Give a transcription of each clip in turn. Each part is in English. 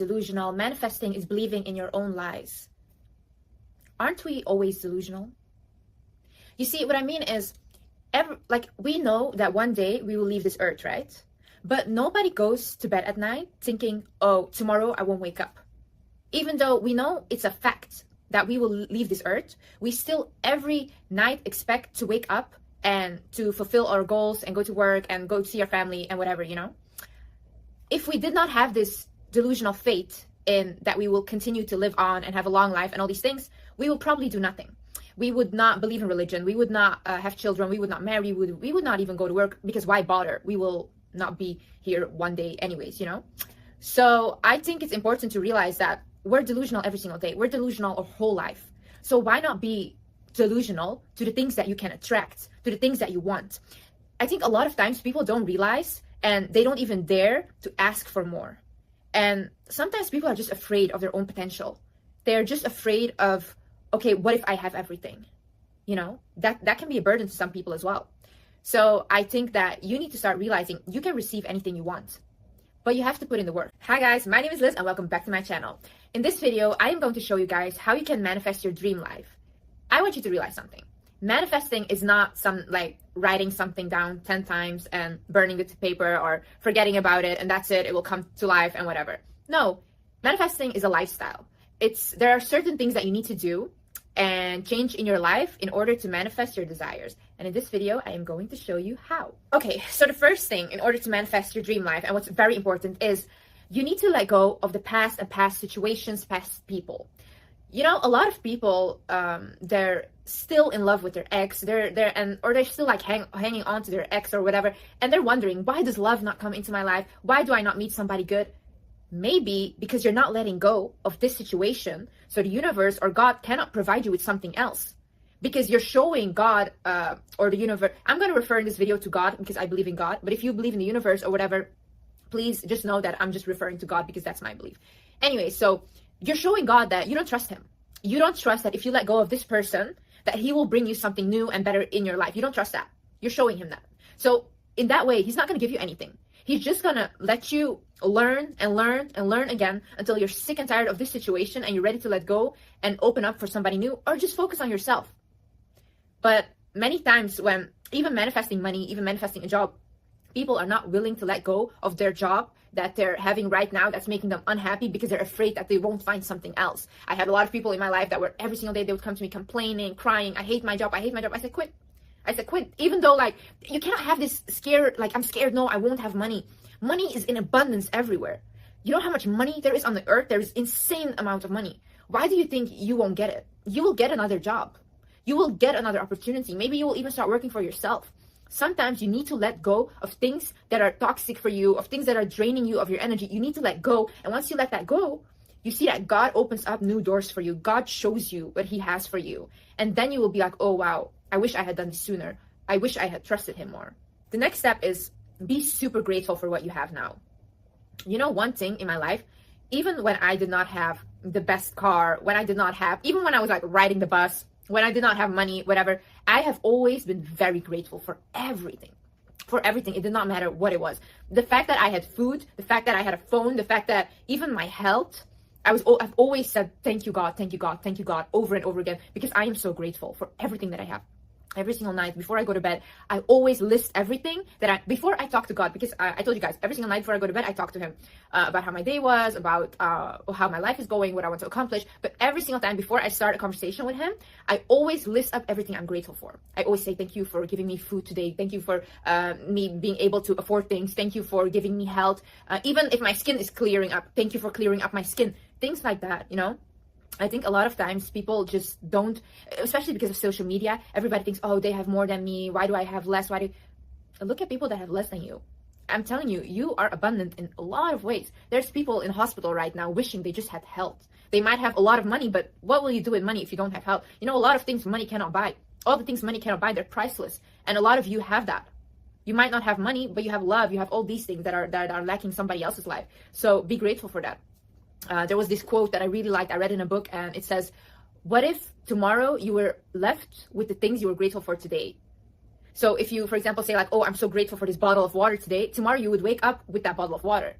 delusional. Manifesting is believing in your own lies. Aren't we always delusional? You see, what I mean is, we know that one day we will leave this earth, right? But nobody goes to bed at night thinking, oh, tomorrow I won't wake up. Even though we know it's a fact that we will leave this earth, we still every night expect to wake up and to fulfill our goals and go to work and go see our family and whatever, you know? If we did not have this delusional faith in that we will continue to live on and have a long life and all these things, we will probably do nothing. We would not believe in religion. We would not have children. We would not marry. We would not even go to work, because why bother? We will not be here one day anyways, you know? So I think it's important to realize that we're delusional every single day. We're delusional our whole life. So why not be delusional to the things that you can attract, to the things that you want? I think a lot of times people don't realize, and they don't even dare to ask for more. And sometimes people are just afraid of their own potential. They're just afraid of, okay, what if I have everything? You know, that can be a burden to some people as well. So I think that you need to start realizing you can receive anything you want, but you have to put in the work. Hi guys, my name is Liz and welcome back to my channel. In this video, I am going to show you guys how you can manifest your dream life. I want you to realize something. Manifesting is not some like writing something down 10 times and burning it to paper or forgetting about it and that's it, it will come to life and whatever. No, manifesting is a lifestyle. There are certain things that you need to do and change in your life in order to manifest your desires. And in this video, I am going to show you how. Okay, so the first thing in order to manifest your dream life, and what's very important, is you need to let go of the past and past situations, past people. You know, a lot of people, they're still in love with their ex, or they're still like hanging on to their ex or whatever, and they're wondering, why does love not come into my life? Why do I not meet somebody good? Maybe because you're not letting go of this situation, so the universe or God cannot provide you with something else. Because you're showing God or the universe. I'm going to refer in this video to God because I believe in God. But if you believe in the universe or whatever, please just know that I'm just referring to God because that's my belief. Anyway, so you're showing God that you don't trust him. You don't trust that if you let go of this person, that he will bring you something new and better in your life. You don't trust that. You're showing him that. So in that way, he's not going to give you anything. He's just going to let you learn and learn and learn again until you're sick and tired of this situation and you're ready to let go and open up for somebody new, or just focus on yourself. But many times when even manifesting money, even manifesting a job, people are not willing to let go of their job that they're having right now that's making them unhappy because they're afraid that they won't find something else. I had a lot of people in my life that were every single day, they would come to me complaining, crying, I hate my job, I hate my job. I said, quit. I said, quit. Even though like, you cannot have this scared, like I'm scared, no, I won't have money. Money is in abundance everywhere. You know how much money there is on the earth? There is insane amount of money. Why do you think you won't get it? You will get another job. You will get another opportunity. Maybe you will even start working for yourself. Sometimes you need to let go of things that are toxic for you, of things that are draining you of your energy. You need to let go. And once you let that go, you see that God opens up new doors for you. God shows you what he has for you. And then you will be like, oh, wow, I wish I had done this sooner. I wish I had trusted him more. The next step is be super grateful for what you have now. You know, one thing in my life, even when I did not have the best car, even when I was like riding the bus, when I did not have money, whatever, I have always been very grateful for everything. For everything. It did not matter what it was. The fact that I had food, the fact that I had a phone, the fact that even my health, I've always said, thank you, God, thank you, God, thank you, God, over and over again, because I am so grateful for everything that I have. Every single night before I go to bed, I always list everything that before I talk to God, because I told you guys, every single night before I go to bed, I talk to him about how my day was, about how my life is going, what I want to accomplish. But every single time before I start a conversation with him, I always list up everything I'm grateful for. I always say, thank you for giving me food today. Thank you for me being able to afford things. Thank you for giving me health. Even if my skin is clearing up, thank you for clearing up my skin. Things like that, you know? I think a lot of times people just don't, especially because of social media, everybody thinks, oh, they have more than me. Why do I have less? Look at people that have less than you. I'm telling you, you are abundant in a lot of ways. There's people in hospital right now wishing they just had health. They might have a lot of money, but what will you do with money if you don't have health? You know, a lot of things money cannot buy. All the things money cannot buy, they're priceless. And a lot of you have that. You might not have money, but you have love. You have all these things that are lacking somebody else's life. So be grateful for that. There was this quote that I really liked. I read in a book and it says, what if tomorrow you were left with the things you were grateful for today? So if you, for example, say like, oh, I'm so grateful for this bottle of water today, tomorrow you would wake up with that bottle of water.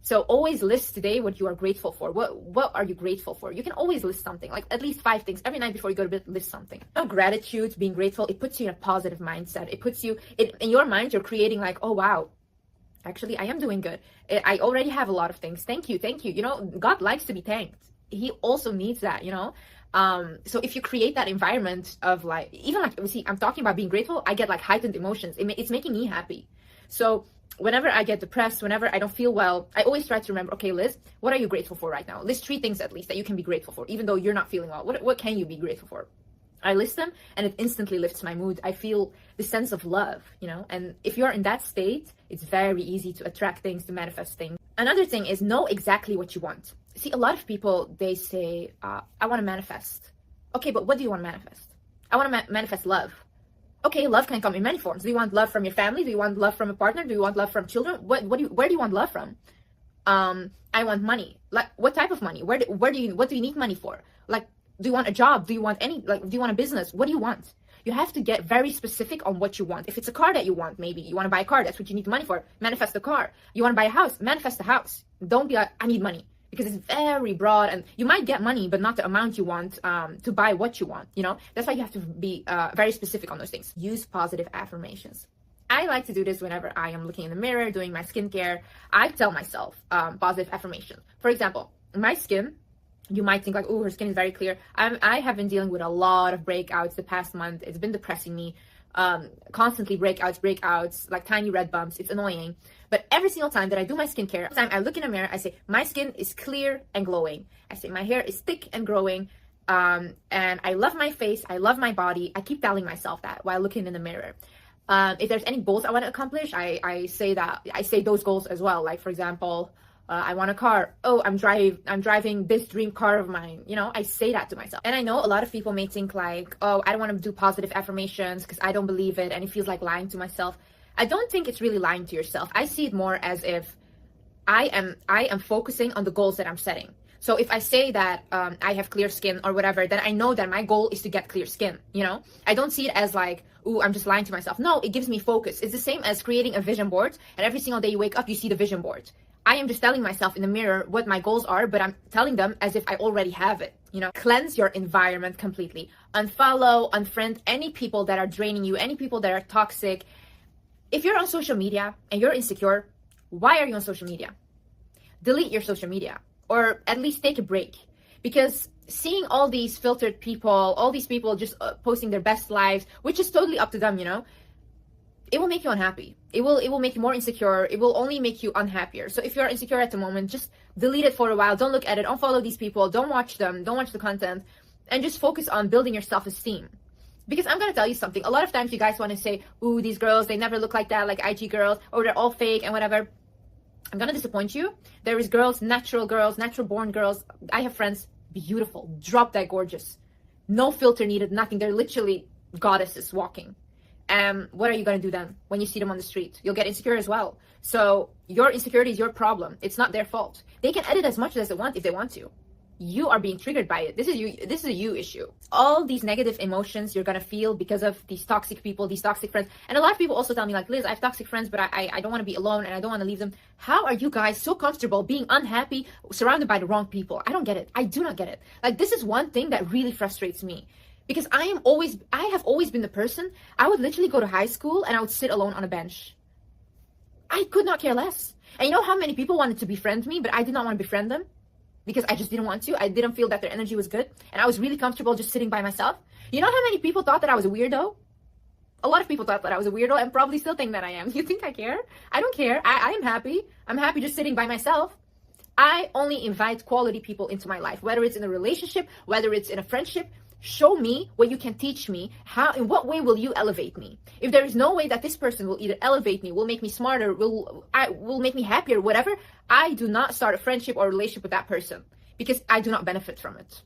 So always list today what you are grateful for. What are you grateful for? You can always list something, like at least 5 things. Every night before you go to bed, list something. Gratitude, being grateful, it puts you in a positive mindset. It puts you, in your mind, you're creating like, oh wow, actually I am doing good. I already have a lot of things. Thank you. You know, God likes to be thanked. He also needs that, you know. So if you create that environment of like, even like, see, I'm talking about being grateful, I get like heightened emotions. It's making me happy. So whenever I get depressed, whenever I don't feel well, I always try to remember, okay, Liz, what are you grateful for right now? List 3 things at least that you can be grateful for, even though you're not feeling well. What can you be grateful for? I list them and it instantly lifts my mood. I feel the sense of love, you know, and if you're in that state, it's very easy to attract things, to manifest things. Another thing is know exactly what you want. See, a lot of people, they say, I want to manifest. Okay, but what do you want to manifest? I want to manifest love. Okay, love can come in many forms. Do you want love from your family? Do you want love from a partner? Do you want love from children? Where do you want love from? I want money. Like, what type of money? What do you need money for? Like, do you want a job? Do you want do you want a business? What do you want? You have to get very specific on what you want. If it's a car that you want, maybe you want to buy a car, that's what you need money for. Manifest the car. You want to buy a house, manifest the house. Don't be like, I need money, because it's very broad, and you might get money, but not the amount you want to buy what you want, you know? That's why you have to be very specific on those things. Use positive affirmations. I like to do this whenever I am looking in the mirror, doing my skincare. I tell myself positive affirmations. For example, my skin, you might think like, oh, her skin is very clear. I have been dealing with a lot of breakouts the past month. It's been depressing me. Constantly breakouts, like tiny red bumps. It's annoying. But every single time that I do my skincare, every time I look in a mirror, I say, my skin is clear and glowing. I say, my hair is thick and growing. And I love my face. I love my body. I keep telling myself that while looking in the mirror. If there's any goals I want to accomplish, I say those goals as well. Like, for example, I want a car. Oh, I'm driving this dream car of mine. You know, I say that to myself. And I know a lot of people may think like, oh, I don't want to do positive affirmations because I don't believe it, and it feels like lying to myself. I don't think it's really lying to yourself. I see it more as if I am focusing on the goals that I'm setting. So if I say that I have clear skin or whatever, then I know that my goal is to get clear skin, you know? I don't see it as like, ooh, I'm just lying to myself. No, it gives me focus. It's the same as creating a vision board, and every single day you wake up, you see the vision board. I am just telling myself in the mirror what my goals are, but I'm telling them as if I already have it, you know? Cleanse your environment completely. Unfollow, unfriend any people that are draining you, any people that are toxic. If you're on social media and you're insecure, why are you on social media? Delete your social media, or at least take a break. Because seeing all these filtered people, all these people just posting their best lives, which is totally up to them, you know, it will make you unhappy. It will make you more insecure. It will only make you unhappier. So if you're insecure at the moment, just delete it for a while. Don't look at it. Unfollow these people. Don't watch them. Don't watch the content. And just focus on building your self-esteem. Because I'm going to tell you something. A lot of times you guys want to say, ooh, these girls, they never look like that, like IG girls, or they're all fake and whatever. I'm going to disappoint you. There is girls, natural born girls. I have friends, beautiful, drop dead gorgeous. No filter needed, nothing. They're literally goddesses walking. What are you going to do then when you see them on the street? You'll get insecure as well. So your insecurity is your problem. It's not their fault. They can edit as much as they want if they want to. You are being triggered by it. This is a you issue. All these negative emotions you're going to feel because of these toxic people, these toxic friends. And a lot of people also tell me like, Liz, I have toxic friends, but I don't want to be alone and I don't want to leave them. How are you guys so comfortable being unhappy, surrounded by the wrong people? I don't get it. I do not get it. Like, this is one thing that really frustrates me. Because I have always been the person, I would literally go to high school and I would sit alone on a bench. I could not care less. And you know how many people wanted to befriend me, but I did not want to befriend them? Because I just didn't want to. I didn't feel that their energy was good. And I was really comfortable just sitting by myself. You know how many people thought that I was a weirdo? A lot of people thought that I was a weirdo and probably still think that I am. You think I care? I don't care. I am happy. I'm happy just sitting by myself. I only invite quality people into my life, whether it's in a relationship, whether it's in a friendship. Show me what you can teach me. In what way will you elevate me? If there is no way that this person will either elevate me, will make me smarter, will make me happier, whatever, I do not start a friendship or relationship with that person because I do not benefit from it.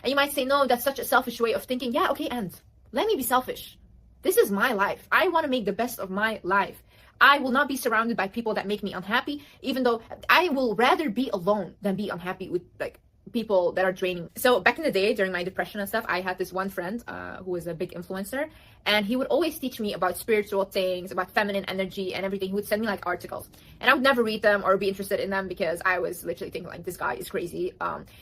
And you might say, no, that's such a selfish way of thinking. Yeah, okay, and let me be selfish. This is my life. I want to make the best of my life. I will not be surrounded by people that make me unhappy, even though I will rather be alone than be unhappy with, like, people that are draining. So back in the day, during my depression and stuff, I had this one friend who was a big influencer, and he would always teach me about spiritual things, about feminine energy and everything. He would send me like articles, and I would never read them or be interested in them because I was literally thinking like, this guy is crazy.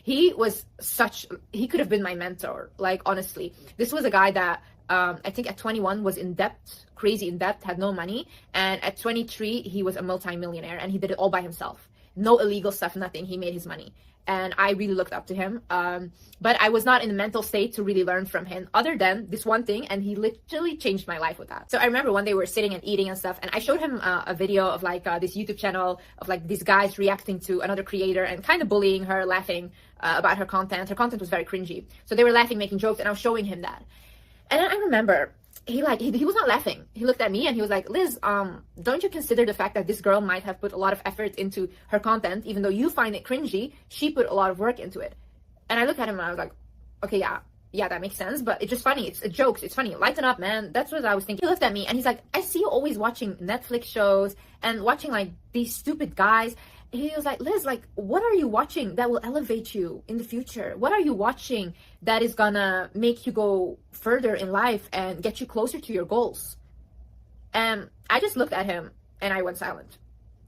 He could have been my mentor. Like, honestly, this was a guy that I think at 21 was in debt, crazy in debt, had no money, and at 23 he was a multi-millionaire, and he did it all by himself. No illegal stuff, nothing. He made his money. And I really looked up to him. But I was not in the mental state to really learn from him other than this one thing. And he literally changed my life with that. So I remember one day we were sitting and eating and stuff. And I showed him a video of like this YouTube channel of like these guys reacting to another creator and kind of bullying her, laughing about her content. Her content was very cringy. So they were laughing, making jokes. And I was showing him that. And then I remember he was not laughing. He looked at me and he was like, Liz, don't you consider the fact that this girl might have put a lot of effort into her content, even though you find it cringy, she put a lot of work into it. And I looked at him and I was like, okay, yeah, that makes sense, but it's just funny. It's jokes. It's funny. Lighten up, man. That's what I was thinking. He looked at me and he's like, I see you always watching Netflix shows and watching like these stupid guys. He was like, Liz, like, what are you watching that will elevate you in the future? What are you watching that is gonna make you go further in life and get you closer to your goals? And I just looked at him and I went silent,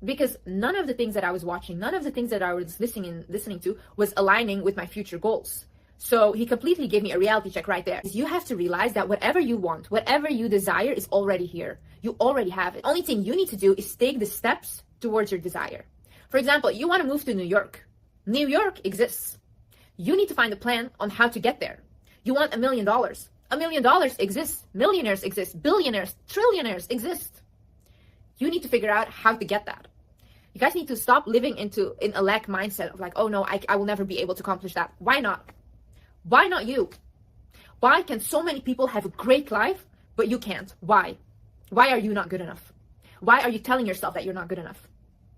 because none of the things that I was watching, none of the things that I was listening to was aligning with my future goals. So he completely gave me a reality check right there. You have to realize that whatever you want, whatever you desire is already here. You already have it. The only thing you need to do is take the steps towards your desire. For example, you want to move to New York. New York exists. You need to find a plan on how to get there. You want $1 million. $1 million exists. Millionaires exist. Billionaires, trillionaires exist. You need to figure out how to get that. You guys need to stop living in a lack mindset of like, oh no, I will never be able to accomplish that. Why not? Why not you? Why can so many people have a great life, but you can't? Why? Why are you not good enough? Why are you telling yourself that you're not good enough?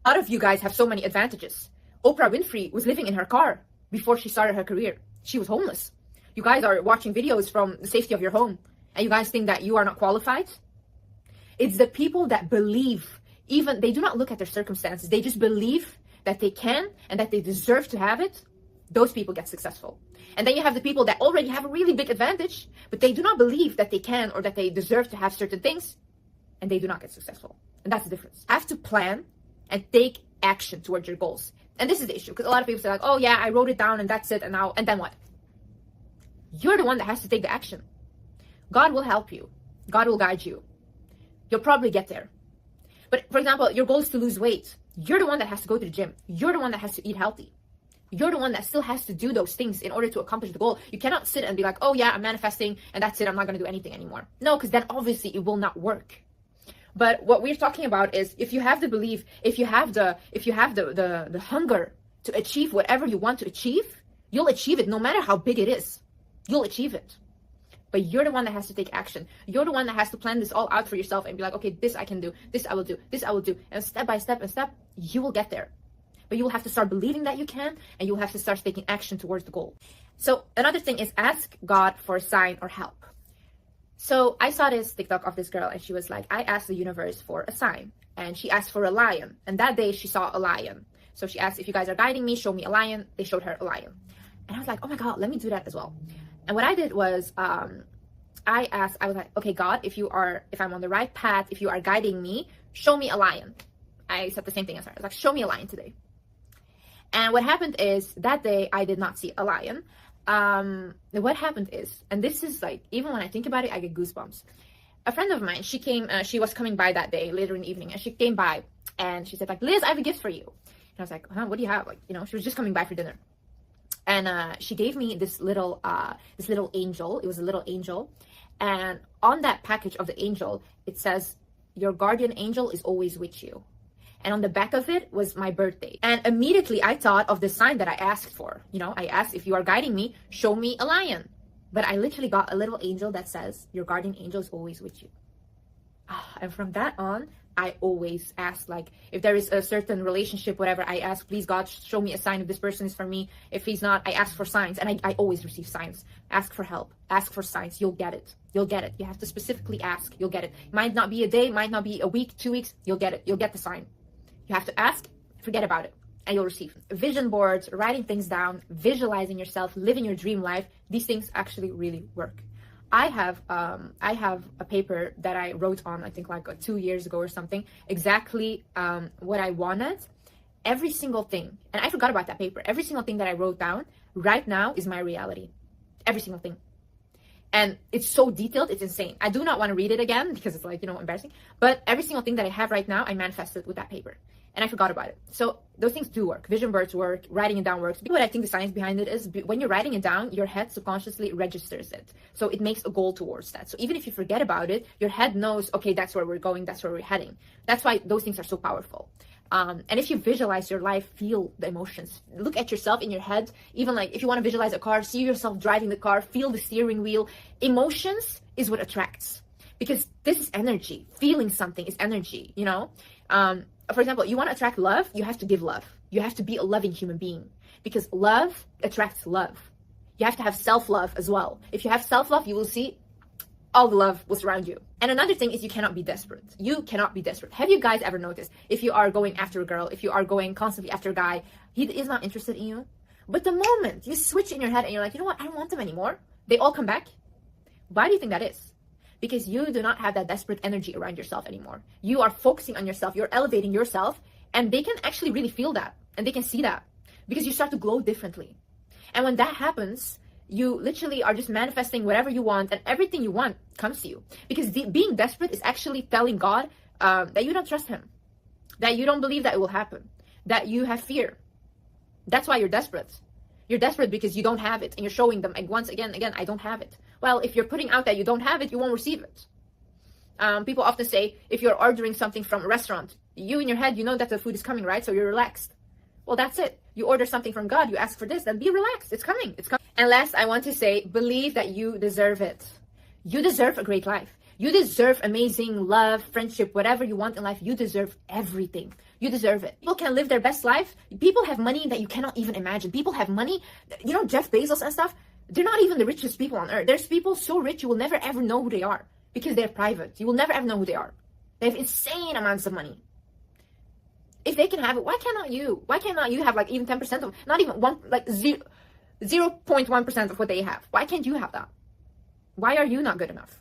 A lot of you guys have so many advantages. Oprah Winfrey was living in her car before she started her career. She was homeless. You guys are watching videos from the safety of your home, and you guys think that you are not qualified? It's the people that believe, even they do not look at their circumstances, they just believe that they can and that they deserve to have it. Those people get successful. And then you have the people that already have a really big advantage, but they do not believe that they can or that they deserve to have certain things, and they do not get successful. And that's the difference. You have to plan and take action towards your goals. And this is the issue, because a lot of people say like, oh yeah, I wrote it down and that's it, and then what? You're the one that has to take the action. God will help you. God will guide you. You'll probably get there. But for example, your goal is to lose weight. You're the one that has to go to the gym. You're the one that has to eat healthy. You're the one that still has to do those things in order to accomplish the goal. You cannot sit and be like, oh yeah, I'm manifesting and that's it, I'm not going to do anything anymore. No, because then obviously it will not work. But what we're talking about is, if you have the belief, if you have the hunger to achieve whatever you want to achieve, you'll achieve it no matter how big it is. You'll achieve it. But you're the one that has to take action. You're the one that has to plan this all out for yourself and be like, okay, this I can do, this I will do, this I will do. And step by step and step, you will get there. But you will have to start believing that you can, and you'll have to start taking action towards the goal. So another thing is, ask God for a sign or help. So I saw this TikTok of this girl, and she was like, I asked the universe for a sign, and she asked for a lion. And that day she saw a lion. So she asked, if you guys are guiding me, show me a lion. They showed her a lion. And I was like, oh my God, let me do that as well. And what I did was, I was like, okay, God, if I'm on the right path, if you are guiding me, show me a lion. I said the same thing as her. I was like, show me a lion today. And what happened is, that day I did not see a lion. What happened is, and this is like, even when I think about it, I get goosebumps. A friend of mine, she was coming by that day later in the evening, and she came by and she said like, Liz, I have a gift for you. And I was like, huh, what do you have? Like, she was just coming by for dinner. And she gave me this little angel. It was a little angel. And on that package of the angel, it says, your guardian angel is always with you. And on the back of it was my birthday. And immediately I thought of the sign that I asked for. I asked, if you are guiding me, show me a lion. But I literally got a little angel that says, your guardian angel is always with you. And from that on, I always ask, like, if there is a certain relationship, whatever, I ask, please God, show me a sign if this person is for me. If he's not, I ask for signs. And I always receive signs. Ask for help. Ask for signs. You'll get it. You'll get it. You have to specifically ask. You'll get it. Might not be a day, might not be a week, 2 weeks. You'll get it. You'll get the sign. You have to ask, forget about it. and you'll receive. Vision boards, writing things down, visualizing yourself, living your dream life, these things actually really work. I have a paper that I wrote on, I think like 2 years ago or something, exactly what I wanted. Every single thing, and I forgot about that paper, every single thing that I wrote down right now is my reality. Every single thing. And it's so detailed, it's insane. I do not want to read it again because it's like, you know, embarrassing. But every single thing that I have right now, I manifested with that paper. And I forgot about it. So those things do work. Vision boards work, writing it down works. What I think the science behind it is, when you're writing it down, your head subconsciously registers it. So it makes a goal towards that. So even if you forget about it, your head knows, okay, that's where we're going, that's where we're heading. That's why those things are so powerful. And if you visualize your life, feel the emotions. Look at yourself in your head. Even like if you want to visualize a car, see yourself driving the car, feel the steering wheel. Emotions is what attracts. Because this is energy. Feeling something is energy, you know? For example, you want to attract love, you have to give love. You have to be a loving human being. Because love attracts love. You have to have self-love as well. If you have self-love, you will see all the love will surround you. And another thing is you cannot be desperate. You cannot be desperate. Have you guys ever noticed, if you are going after a girl, if you are going constantly after a guy, he is not interested in you? But the moment you switch in your head and you're like, you know what, I don't want them anymore, they all come back. Why do you think that is? Because you do not have that desperate energy around yourself anymore. You are focusing on yourself, you're elevating yourself, and they can actually really feel that, and they can see that, because you start to glow differently. And when that happens, you literally are just manifesting whatever you want, and everything you want comes to you. Because being desperate is actually telling God that you don't trust him, that you don't believe that it will happen, that you have fear. That's why you're desperate. You're desperate because you don't have it, and you're showing them, like, once again, I don't have it. Well, if you're putting out that you don't have it, you won't receive it. People often say, if you're ordering something from a restaurant, you in your head, you know that the food is coming, right? So you're relaxed. Well, that's it. You order something from God, you ask for this, then be relaxed. It's coming. It's coming. And last, I want to say, believe that you deserve it. You deserve a great life. You deserve amazing love, friendship, whatever you want in life. You deserve everything. You deserve it. People can live their best life. People have money that you cannot even imagine. People have money, you know, Jeff Bezos and stuff, they're not even the richest people on earth. There's people so rich you will never ever know who they are because they're private. You will never ever know who they are. They have insane amounts of money. If they can have it, why cannot you? Why cannot you have like even 10% of, not even 0.1% of what they have? Why can't you have that? Why are you not good enough?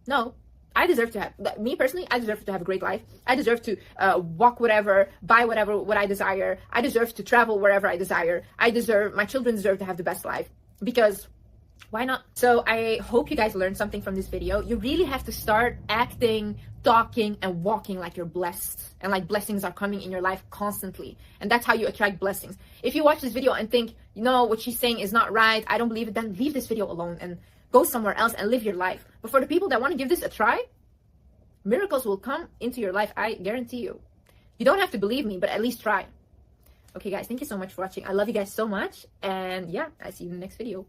No, I deserve to have, me personally, I deserve to have a great life. I deserve to walk whatever, buy whatever, what I desire. I deserve to travel wherever I desire. My children deserve to have the best life, because why not? So I hope you guys learned something from this video. You really have to start acting, talking, and walking like you're blessed, and like blessings are coming in your life constantly. And that's how you attract blessings. If you watch this video and think, you know, what she's saying is not right, I don't believe it, then leave this video alone and go somewhere else and live your life. But for the people that want to give this a try, miracles will come into your life, I guarantee you. You don't have to believe me, but at least try. Okay guys, thank you so much for watching. I love you guys so much, and yeah, I see you in the next video.